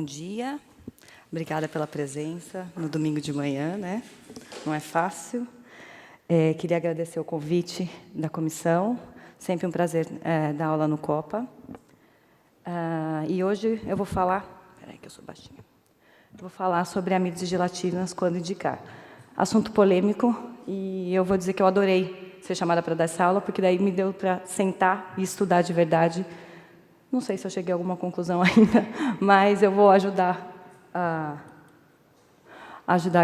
dia. Obrigada pela presença no domingo de manhã, né? Não é fácil. Queria agradecer o convite da comissão. Sempre um prazer dar aula no Copa. E hoje eu vou falar... Espera que eu sou baixinha. Vou falar sobre amidos e gelatinas quando indicar. Assunto polêmico, e eu vou dizer que eu adorei ser chamada para dar essa aula, porque daí me deu para sentar e estudar de verdade. Não sei se eu cheguei a alguma conclusão ainda, mas eu vou ajudar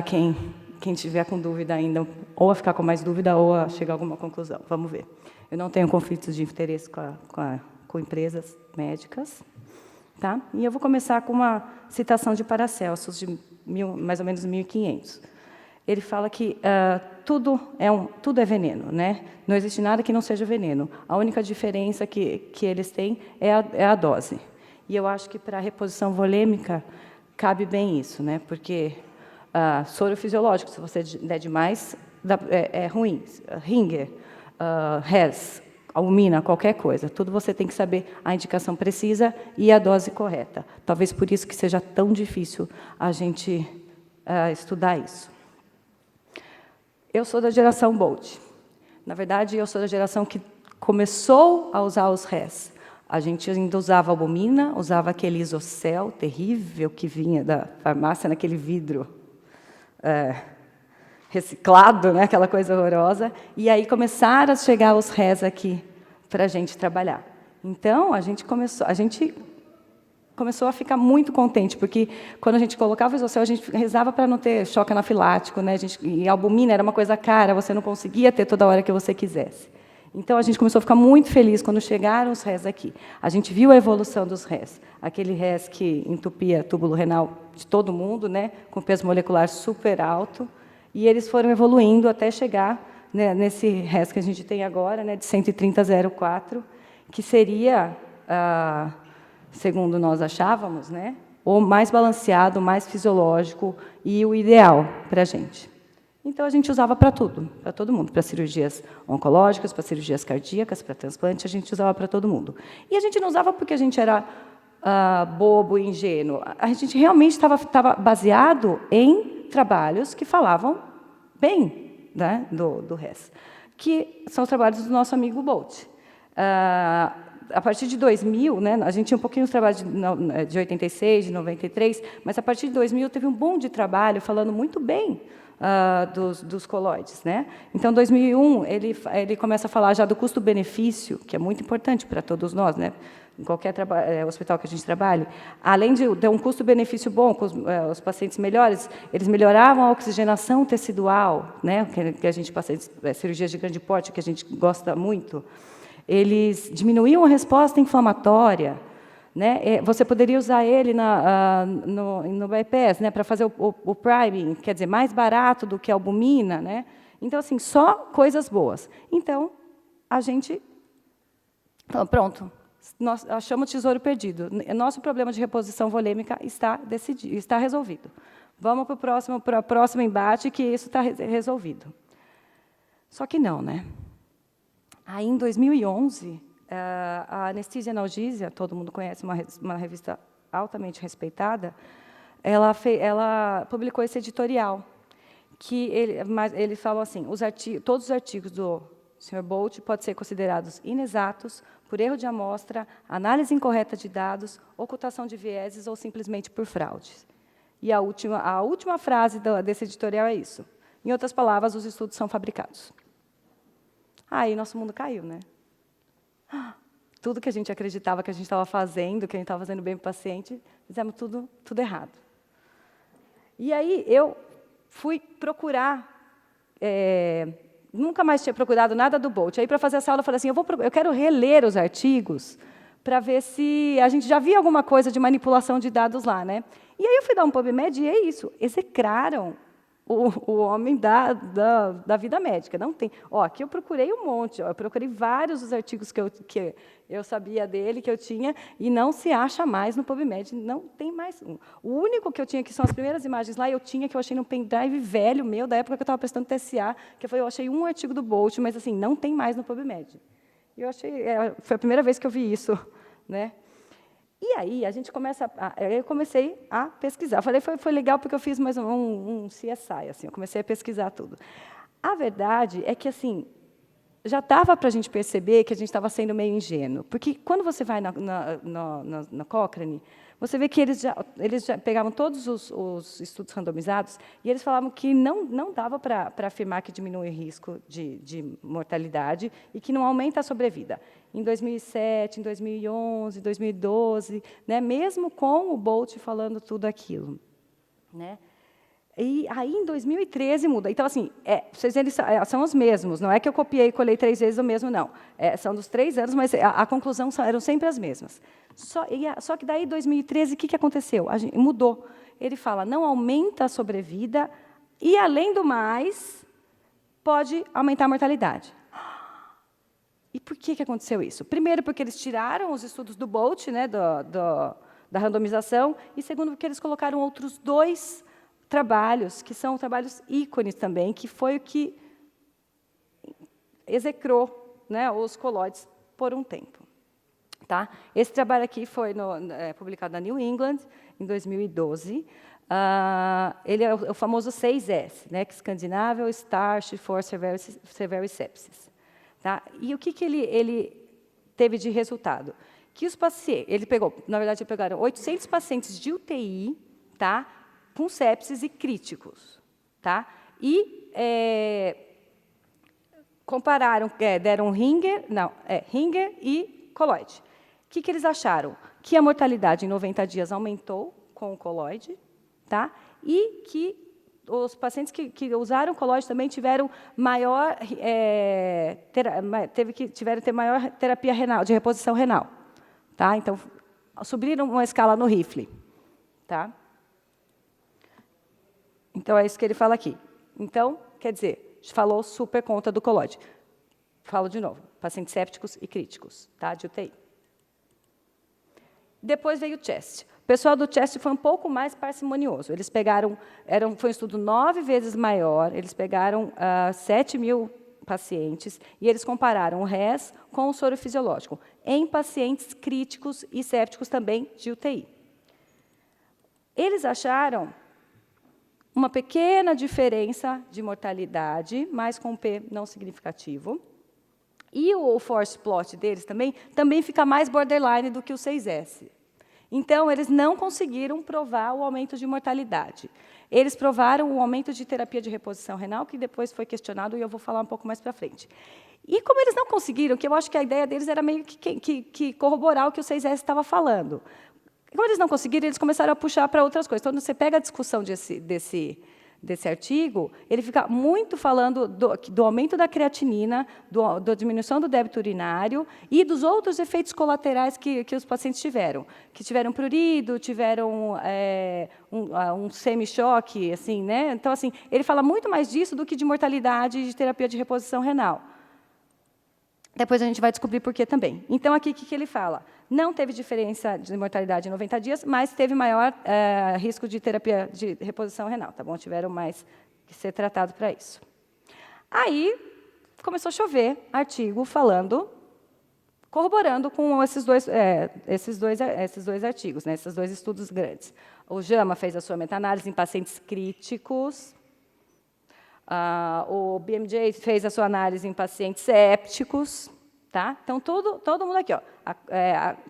quem tiver com dúvida ainda, ou a ficar com mais dúvida, ou a chegar a alguma conclusão. Vamos ver. Eu não tenho conflitos de interesse com empresas médicas. Tá? E eu vou começar com uma citação de Paracelsus, de mais ou menos 1500. Ele fala que tudo é veneno, né? Não existe nada que não seja veneno. A única diferença que eles têm é a dose. E eu acho que, para a reposição volêmica, cabe bem isso, né? Porque soro fisiológico, se você der demais, é ruim. Ringer, Hess, albumina, qualquer coisa. Tudo você tem que saber a indicação precisa e a dose correta. Talvez por isso que seja tão difícil a gente estudar isso. Eu sou da geração Bolt. Na verdade, eu sou da geração que começou a usar os Hess. A gente ainda usava albumina, usava aquele isocel terrível que vinha da farmácia, naquele vidro reciclado, né? Aquela coisa horrorosa. E aí começaram a chegar os Hess aqui para a gente trabalhar. Então, a gente começou a ficar muito contente, porque quando a gente colocava o isocel, a gente rezava para não ter choque anafilático, né? E a albumina era uma coisa cara, você não conseguia ter toda hora que você quisesse. Então, a gente começou a ficar muito feliz quando chegaram os Hess aqui. A gente viu a evolução dos Hess. Aquele Hess que entupia túbulo renal de todo mundo, né? Com peso molecular super alto, e eles foram evoluindo até chegar, né, nesse Hess que a gente tem agora, né, de 130,04, que seria, segundo nós achávamos, né, o mais balanceado, o mais fisiológico e o ideal para a gente. Então, a gente usava para tudo, para todo mundo, para cirurgias oncológicas, para cirurgias cardíacas, para transplante, a gente usava para todo mundo. E a gente não usava porque a gente era bobo e ingênuo. A gente realmente estava baseado em trabalhos que falavam bem, né, do Hess, que são os trabalhos do nosso amigo Bolt. A partir de 2000, né, a gente tinha um pouquinho de trabalho de 86, de 93, mas a partir de 2000 teve um boom de trabalho falando muito bem dos coloides, né? Então, em 2001, ele começa a falar já do custo-benefício, que é muito importante para todos nós, né? Em qualquer hospital que a gente trabalhe. Além de ter um custo-benefício bom, com os pacientes melhores, eles melhoravam a oxigenação tecidual, né? Que a gente pacientes cirurgias de grande porte, que a gente gosta muito. Eles diminuíam a resposta inflamatória, né? Você poderia usar ele no bypass, né, para fazer o priming, quer dizer, mais barato do que a albumina, né? Então, assim, só coisas boas. Então, a gente... Pronto, nós achamos o tesouro perdido. Nosso problema de reposição volêmica está resolvido. Vamos para o próximo embate, que isso está resolvido. Só que não, né? Aí, em 2011, a Anesthesia and Analgesia, todo mundo conhece, uma revista altamente respeitada, ela publicou esse editorial, que ele falou assim, todos os artigos do Sr. Bolt podem ser considerados inexatos, por erro de amostra, análise incorreta de dados, ocultação de vieses ou simplesmente por fraudes. E a última frase desse editorial é isso. Em outras palavras, os estudos são fabricados. Aí nosso mundo caiu, né? Tudo que a gente acreditava que a gente estava fazendo, que a gente estava fazendo bem para o paciente, fizemos tudo errado. E aí eu fui procurar, nunca mais tinha procurado nada do Bolt. Aí, para fazer essa aula, eu falei assim, eu quero reler os artigos para ver se a gente já via alguma coisa de manipulação de dados lá, né? E aí eu fui dar um PubMed e é isso, execraram o homem da vida médica. Não tem. Aqui eu procurei um monte, eu procurei vários dos artigos que eu sabia dele, que eu tinha, e não se acha mais no PubMed, não tem mais um. O único que eu tinha, que são as primeiras imagens lá, que eu achei num pendrive velho meu, da época que eu estava prestando TSA, que eu achei um artigo do Bolt, mas assim, não tem mais no PubMed. Eu achei, foi a primeira vez que eu vi isso, né? E aí, a gente eu comecei a pesquisar. Eu falei, foi legal, porque eu fiz mais um CSI, assim, eu comecei a pesquisar tudo. A verdade é que, assim, já dava para a gente perceber que a gente estava sendo meio ingênuo, porque quando você vai na Cochrane, você vê que eles já pegavam todos os estudos randomizados e eles falavam que não dava para afirmar que diminui o risco de mortalidade e que não aumenta a sobrevida. Em 2007, em 2011, 2012, né, mesmo com o Bolt falando tudo aquilo, né? E aí, em 2013, muda. Então, assim, vocês eles são os mesmos. Não é que eu copiei e colei 3 vezes o mesmo, não. São dos 3 anos, mas a conclusão eram sempre as mesmas. Só que daí, em 2013, o que aconteceu? Mudou. Ele fala, não aumenta a sobrevida e, além do mais, pode aumentar a mortalidade. E por que aconteceu isso? Primeiro, porque eles tiraram os estudos do Bolt, né, da randomização, e segundo, porque eles colocaram outros 2 trabalhos, que são trabalhos ícones também, que foi o que execrou, né, os colóides por um tempo. Tá? Esse trabalho aqui foi publicado na New England, em 2012. Ele é o famoso 6S, né, que Scandinavian, Starch, for Severe Sepsis. Tá? E o que ele teve de resultado? Que os pacientes, na verdade, pegaram 800 pacientes de UTI, tá, com sepsis e críticos, tá? E compararam, deram Ringer e coloide. O que eles acharam? Que a mortalidade em 90 dias aumentou com o coloide, tá? E que os pacientes que usaram coloide também tiveram maior maior terapia renal, de reposição renal, tá? Então subiram uma escala no Rifle, tá? Então é isso que ele fala aqui. Então, quer dizer, falou super contra do coloide. Falo de novo, pacientes sépticos e críticos, tá? De UTI. Depois veio o CHEST. O pessoal do CHEST foi um pouco mais parcimonioso. Eles pegaram, foi um estudo 9 vezes maior, eles pegaram 7.000 pacientes e eles compararam o RES com o soro fisiológico em pacientes críticos e sépticos também de UTI. Eles acharam uma pequena diferença de mortalidade, mas com P não significativo. E o force plot deles também fica mais borderline do que o 6S. Então, eles não conseguiram provar o aumento de mortalidade. Eles provaram o aumento de terapia de reposição renal, que depois foi questionado, e eu vou falar um pouco mais para frente. E como eles não conseguiram, que eu acho que a ideia deles era meio que corroborar o que o 6S estava falando. Como eles não conseguiram, eles começaram a puxar para outras coisas. Então, você pega a discussão desse artigo, ele fica muito falando do aumento da creatinina, da diminuição do débito urinário e dos outros efeitos colaterais que os pacientes tiveram. Que tiveram prurido, tiveram um semi-choque, assim, né? Então, assim, ele fala muito mais disso do que de mortalidade e de terapia de reposição renal. Depois a gente vai descobrir por que também. Então, aqui, o que ele fala? Não teve diferença de mortalidade em 90 dias, mas teve maior risco de terapia de reposição renal. Tá bom? Tiveram mais que ser tratado para isso. Aí, começou a chover artigo corroborando com esses dois artigos, né, esses 2 estudos grandes. O JAMA fez a sua meta-análise em pacientes críticos. O BMJ fez a sua análise em pacientes sépticos, tá? Então, todo mundo aqui, ó,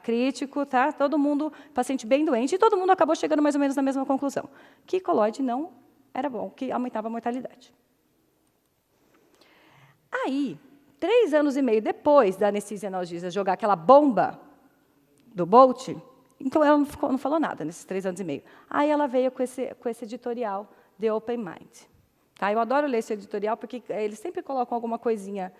crítico, tá? Todo mundo, paciente bem doente, e todo mundo acabou chegando mais ou menos na mesma conclusão, que coloide não era bom, que aumentava a mortalidade. Aí, 3 anos e meio depois da anestesia-analgesia jogar aquela bomba do Bolt, então ela não falou nada nesses 3 anos e meio. Aí ela veio com esse editorial, The Open Mind. Tá, eu adoro ler esse editorial, porque eles sempre colocam alguma coisinha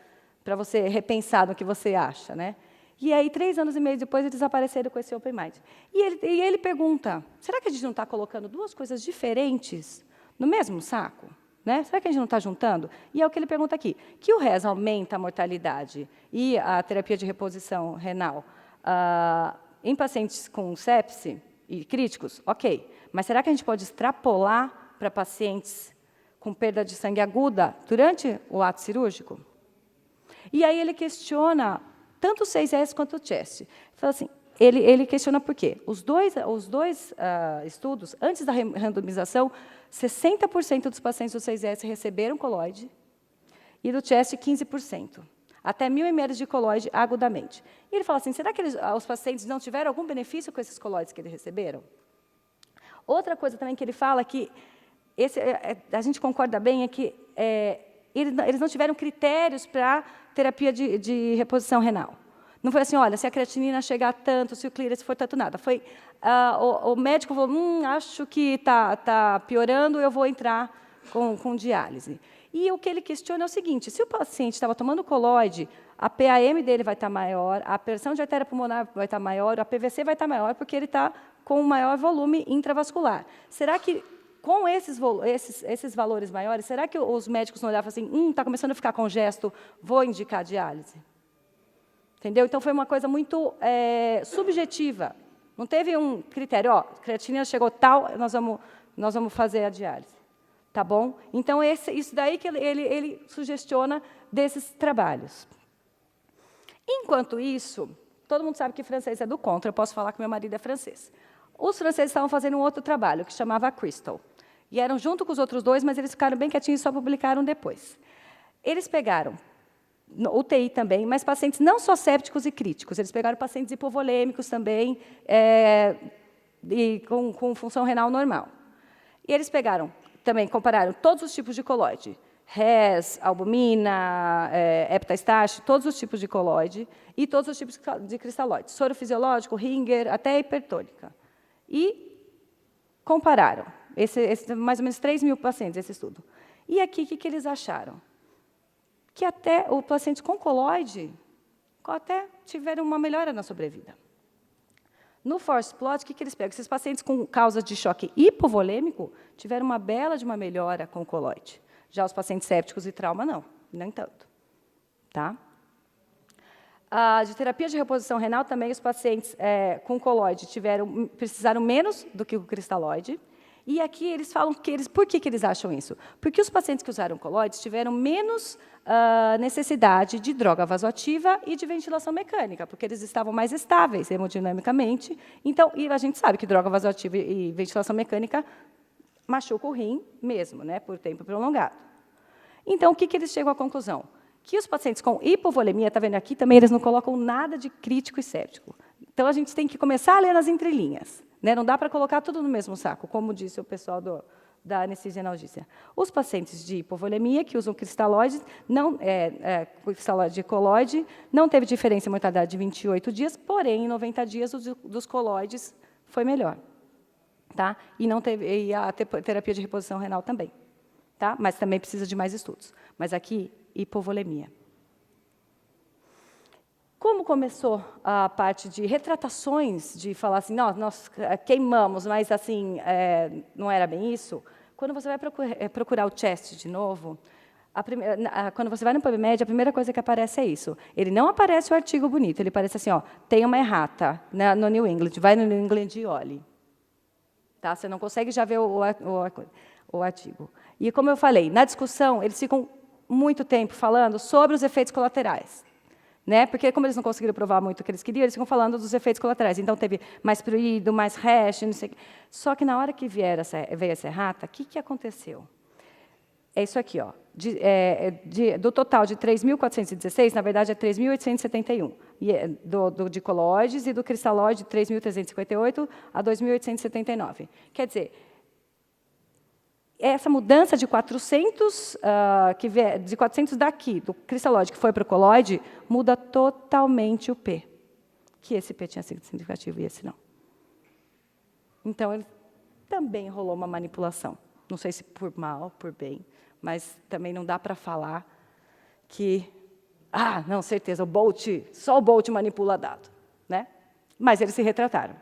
para você repensar no que você acha, né? E aí, 3 anos e meio depois, eles apareceram com esse Open Mind. E ele pergunta, será que a gente não está colocando 2 coisas diferentes no mesmo saco? Né? Será que a gente não está juntando? E é o que ele pergunta aqui, que o RES aumenta a mortalidade e a terapia de reposição renal em pacientes com sepse e críticos? Ok, mas será que a gente pode extrapolar para pacientes com perda de sangue aguda durante o ato cirúrgico? E aí ele questiona tanto o 6S quanto o CHEST. Ele fala assim, ele questiona por quê. Os dois estudos, antes da randomização, 60% dos pacientes do 6S receberam coloide, e do chest, 15%. Até 1.000 ml de coloide agudamente. E ele fala assim, será que os pacientes não tiveram algum benefício com esses coloides que eles receberam? Outra coisa também que ele fala, que a gente concorda bem, é que eles não tiveram critérios para terapia de reposição renal. Não foi assim, olha, se a creatinina chegar a tanto, se o clearance for tanto, nada. Foi, o médico falou, acho que está piorando, eu vou entrar com diálise. E o que ele questiona é o seguinte, se o paciente estava tomando coloide, a PAM dele vai estar maior, a pressão de artéria pulmonar vai estar maior, a PVC vai estar maior, porque ele está com um maior volume intravascular. Será que, com esses valores maiores, será que os médicos não olhavam assim, está começando a ficar congesto, vou indicar diálise? Entendeu? Então, foi uma coisa muito subjetiva. Não teve um critério, creatinina chegou tal, nós vamos fazer a diálise. Tá bom? Então, isso daí que ele sugestiona desses trabalhos. Enquanto isso, todo mundo sabe que francês é do contra, eu posso falar que meu marido é francês. Os franceses estavam fazendo um outro trabalho, que chamava Crystal. E eram junto com os outros dois, mas eles ficaram bem quietinhos e só publicaram depois. Eles pegaram UTI também, mas pacientes não só sépticos e críticos, eles pegaram pacientes hipovolêmicos também, e com função renal normal. E eles pegaram, também compararam todos os tipos de coloide, RES, albumina, heptastático, todos os tipos de coloide e todos os tipos de cristalóide, soro fisiológico, Ringer, até hipertônica. E compararam, mais ou menos 3.000 pacientes, esse estudo. E aqui, o que eles acharam? Que até o paciente com coloide até tiveram uma melhora na sobrevida. No force plot, o que eles pegam? Esses pacientes com causa de choque hipovolêmico tiveram uma bela de uma melhora com o coloide. Já os pacientes sépticos e trauma, não, nem tanto. Tá? De terapia de reposição renal, também os pacientes com coloide precisaram menos do que o cristalóide. E aqui eles falam por que eles acham isso? Porque os pacientes que usaram coloides tiveram menos necessidade de droga vasoativa e de ventilação mecânica, porque eles estavam mais estáveis hemodinamicamente. Então, e a gente sabe que droga vasoativa e ventilação mecânica machuca o rim mesmo, né, por tempo prolongado. Então, o que eles chegam à conclusão? Que os pacientes com hipovolemia, está vendo aqui, também eles não colocam nada de crítico e séptico. Então, a gente tem que começar a ler nas entrelinhas. Né? Não dá para colocar tudo no mesmo saco, como disse o pessoal da anestesia e analgesia. Os pacientes de hipovolemia, que usam cristalóide, cristalóide e coloide, não teve diferença em mortalidade de 28 dias, porém, em 90 dias, dos coloides foi melhor. Tá? E a terapia de reposição renal também. Tá? Mas também precisa de mais estudos. Mas aqui, hipovolemia. Como começou a parte de retratações, de falar assim, nós queimamos, mas assim, não era bem isso? Quando você vai procurar o chest de novo, quando você vai no PubMed, a primeira coisa que aparece é isso. Ele não aparece o artigo bonito, ele aparece assim, tem uma errata no New England, vai no New England e olhe. Tá? Você não consegue já ver o artigo. E, como eu falei, na discussão, eles ficam muito tempo falando sobre os efeitos colaterais. Né? Porque, como eles não conseguiram provar muito o que eles queriam, eles ficam falando dos efeitos colaterais. Então, teve mais prurido, mais rash, não sei o quê. Só que, na hora que veio essa errata, o que aconteceu? É isso aqui. Do total de 3.416, na verdade, é 3.871. De coloides e do cristalóide, 3.358 a 2.879. Quer dizer, essa mudança de 400, de 400 daqui, do cristalóide que foi para o coloide, muda totalmente o P. Que esse P tinha sido significativo e esse não. Então, ele também rolou uma manipulação. Não sei se por mal, por bem, mas também não dá para falar que, não, certeza, só o Bolt manipula dado. Né? Mas eles se retrataram.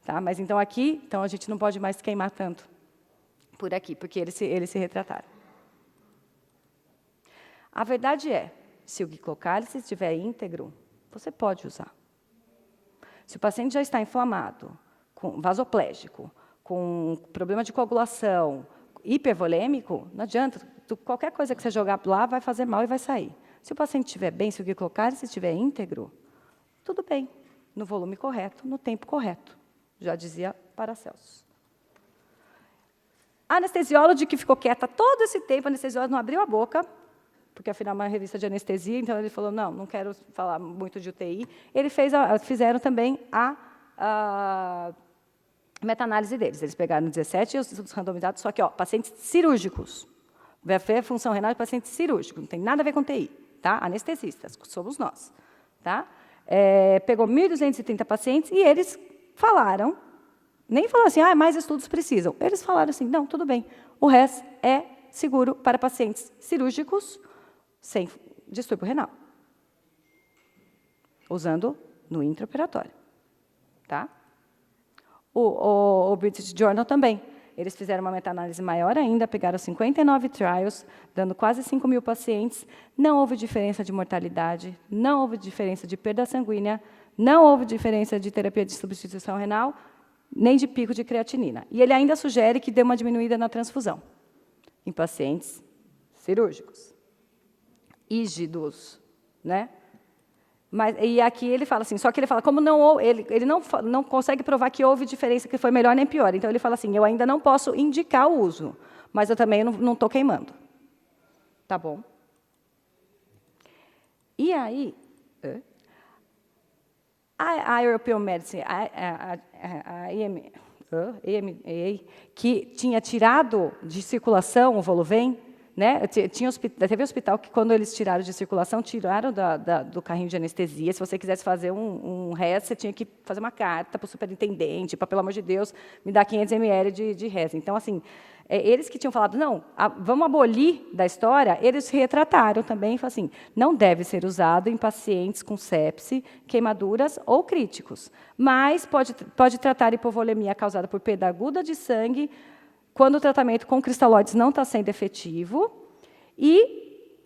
Tá? Mas então aqui, a gente não pode mais queimar tanto por aqui, porque eles se retrataram. A verdade é, se o glicocálice estiver íntegro, você pode usar. Se o paciente já está inflamado, vasoplégico, com problema de coagulação, hipervolêmico, não adianta, qualquer coisa que você jogar lá vai fazer mal e vai sair. Se o paciente estiver bem, se o glicocálice estiver íntegro, tudo bem. no volume correto, no tempo correto, já dizia Paracelsus. A anestesióloga que ficou quieta todo esse tempo, a anestesióloga não abriu a boca, porque, afinal, é uma revista de anestesia, então ele falou, não quero falar muito de UTI. Fizeram também a meta-análise deles. Eles pegaram 17 estudos randomizados, só que, pacientes cirúrgicos. Vai ver função renal de pacientes cirúrgicos, não tem nada a ver com TI, tá? Anestesistas, somos nós. Tá? Pegou 1.230 pacientes e eles falaram, nem falaram assim, mais estudos precisam. Eles falaram assim, não, tudo bem, o RES é seguro para pacientes cirúrgicos sem distúrbio renal, usando no intraoperatório. Tá? O British Journal também. Eles fizeram uma meta-análise maior ainda, pegaram 59 trials, dando quase 5.000 pacientes. Não houve diferença de mortalidade, não houve diferença de perda sanguínea, não houve diferença de terapia de substituição renal, nem de pico de creatinina. E ele ainda sugere que dê uma diminuída na transfusão em pacientes cirúrgicos. Rígidos, né? E aqui ele fala assim, só que ele fala, como ele não consegue provar que houve diferença, que foi melhor nem pior. Então, ele fala assim, eu ainda não posso indicar o uso, mas eu também não estou queimando. Tá bom? E aí, a European Medicine, a EMA, que tinha tirado de circulação o Voluvem, né? Teve hospital que, quando eles tiraram de circulação, tiraram do carrinho de anestesia. Se você quisesse fazer um RES, você tinha que fazer uma carta para o superintendente, para, pelo amor de Deus, me dar 500 ml de RES. Então, assim, eles que tinham falado, não, vamos abolir da história, eles se retrataram também e falaram assim, não deve ser usado em pacientes com sepse, queimaduras ou críticos, mas pode tratar hipovolemia causada por perda aguda de sangue, quando o tratamento com cristalóides não está sendo efetivo, e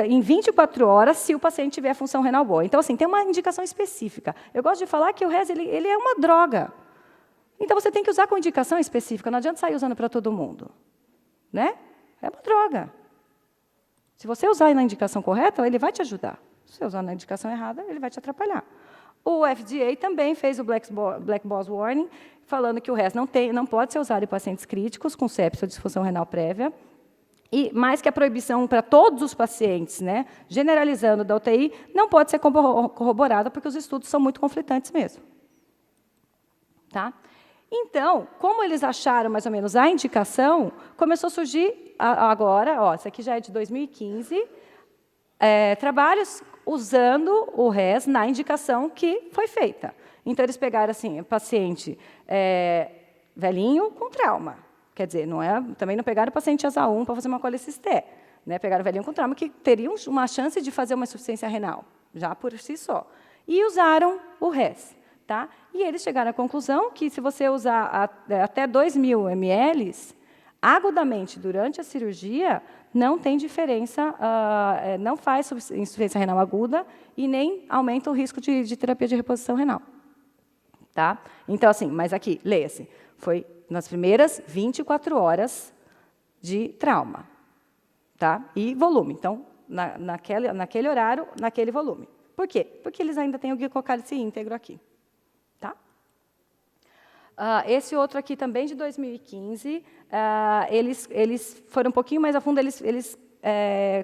em 24 horas, se o paciente tiver função renal boa. Então, assim, tem uma indicação específica. Eu gosto de falar que o RES ele é uma droga. Então, você tem que usar com indicação específica, não adianta sair usando para todo mundo. Né? É uma droga. Se você usar na indicação correta, ele vai te ajudar. Se você usar na indicação errada, ele vai te atrapalhar. O FDA também fez o Black Box Warning, falando que o RES não pode ser usado em pacientes críticos com sepse ou disfunção renal prévia, e mais que a proibição para todos os pacientes, né, generalizando da UTI, não pode ser corroborada, porque os estudos são muito conflitantes mesmo. Tá? Então, como eles acharam mais ou menos a indicação, começou a surgir agora, isso aqui já é de 2015, trabalhos usando o RES na indicação que foi feita. Então, eles pegaram assim, paciente velhinho com trauma. Quer dizer, também não pegaram paciente asa 1 para fazer uma colecisté. Né? Pegaram velhinho com trauma que teriam uma chance de fazer uma insuficiência renal, já por si só. E usaram o RES. Tá? E eles chegaram à conclusão que, se você usar até 2.000 ml, agudamente durante a cirurgia, não tem diferença, não faz insuficiência renal aguda e nem aumenta o risco de terapia de reposição renal. Tá? Então, assim, mas aqui, leia-se, foi nas primeiras 24 horas de trauma. Tá? E volume. Então, naquele horário, naquele volume. Por quê? Porque eles ainda têm o glicocálice íntegro aqui. Tá? Esse outro aqui, também de 2015, eles foram um pouquinho mais a fundo, eles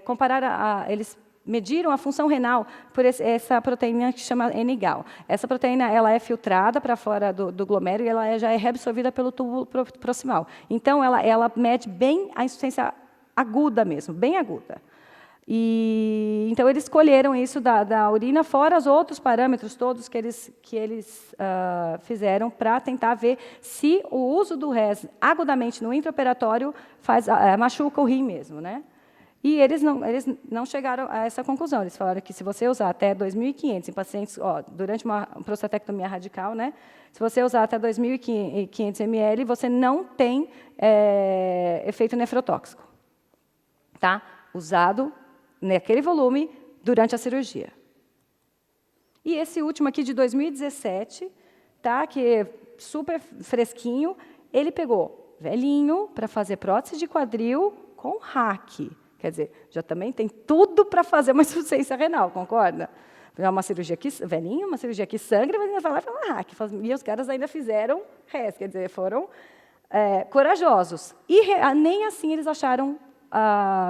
compararam, eles mediram a função renal por essa proteína que se chama NGAL. Essa proteína ela é filtrada para fora do glomérulo e ela já é reabsorvida pelo túbulo proximal. Então, ela mede bem a insuficiência aguda mesmo, bem aguda. Então, eles escolheram isso da urina, fora os outros parâmetros todos que eles fizeram para tentar ver se o uso do RES agudamente no intraoperatório machuca o rim mesmo. Né? E eles não chegaram a essa conclusão. Eles falaram que, se você usar até 2.500 em pacientes, durante uma prostatectomia radical, né, se você usar até 2.500 ml, você não tem efeito nefrotóxico. Tá? Usado naquele volume durante a cirurgia. E esse último aqui, de 2017, tá, que é super fresquinho, ele pegou velhinho para fazer prótese de quadril com RAC. Quer dizer, já também tem tudo para fazer uma insuficiência renal, concorda? É uma cirurgia que velhinho, uma cirurgia que sangra, mas ainda vai lá e fala, e os caras ainda fizeram res, quer dizer, foram corajosos. E nem assim eles acharam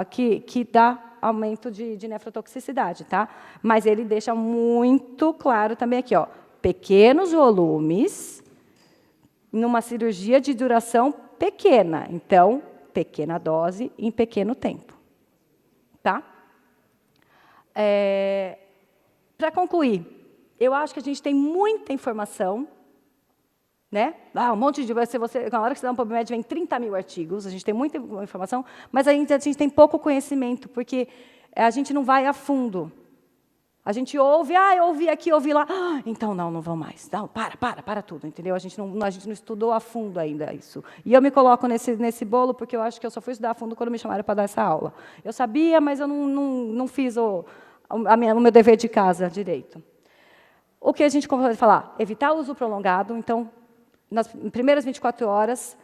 que dá aumento de nefrotoxicidade, tá? Mas ele deixa muito claro também aqui, ó, pequenos volumes, numa cirurgia de duração pequena. Então, pequena dose em pequeno tempo. Tá? Para concluir, eu acho que a gente tem muita informação, né? Um monte de... na hora que você dá um PubMed, vem 30 mil artigos, a gente tem muita informação, mas a gente tem pouco conhecimento, porque a gente não vai a fundo. A gente ouve, eu ouvi aqui, ouvi lá, então não vão mais. Não, para tudo, entendeu? A gente não estudou a fundo ainda isso. E eu me coloco nesse bolo, porque eu acho que eu só fui estudar a fundo quando me chamaram para dar essa aula. Eu sabia, mas eu não fiz o meu dever de casa direito. O que a gente pode falar? Evitar o uso prolongado, então, nas primeiras 24 horas,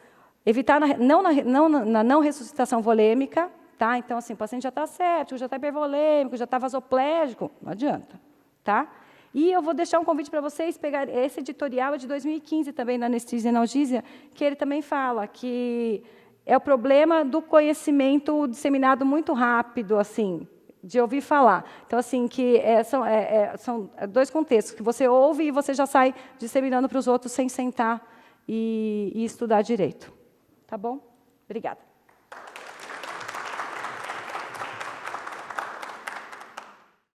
evitar na não ressuscitação volêmica. Tá? Então, assim, o paciente já está séptico, já está hipervolêmico, já está vasoplégico, não adianta. Tá? E eu vou deixar um convite para vocês pegar esse editorial de 2015 também, na Anestesia e Analgesia, que ele também fala que é o problema do conhecimento disseminado muito rápido, assim, de ouvir falar. Então, assim, que são dois contextos, que você ouve e você já sai disseminando para os outros sem sentar e estudar direito. Tá bom? Obrigada.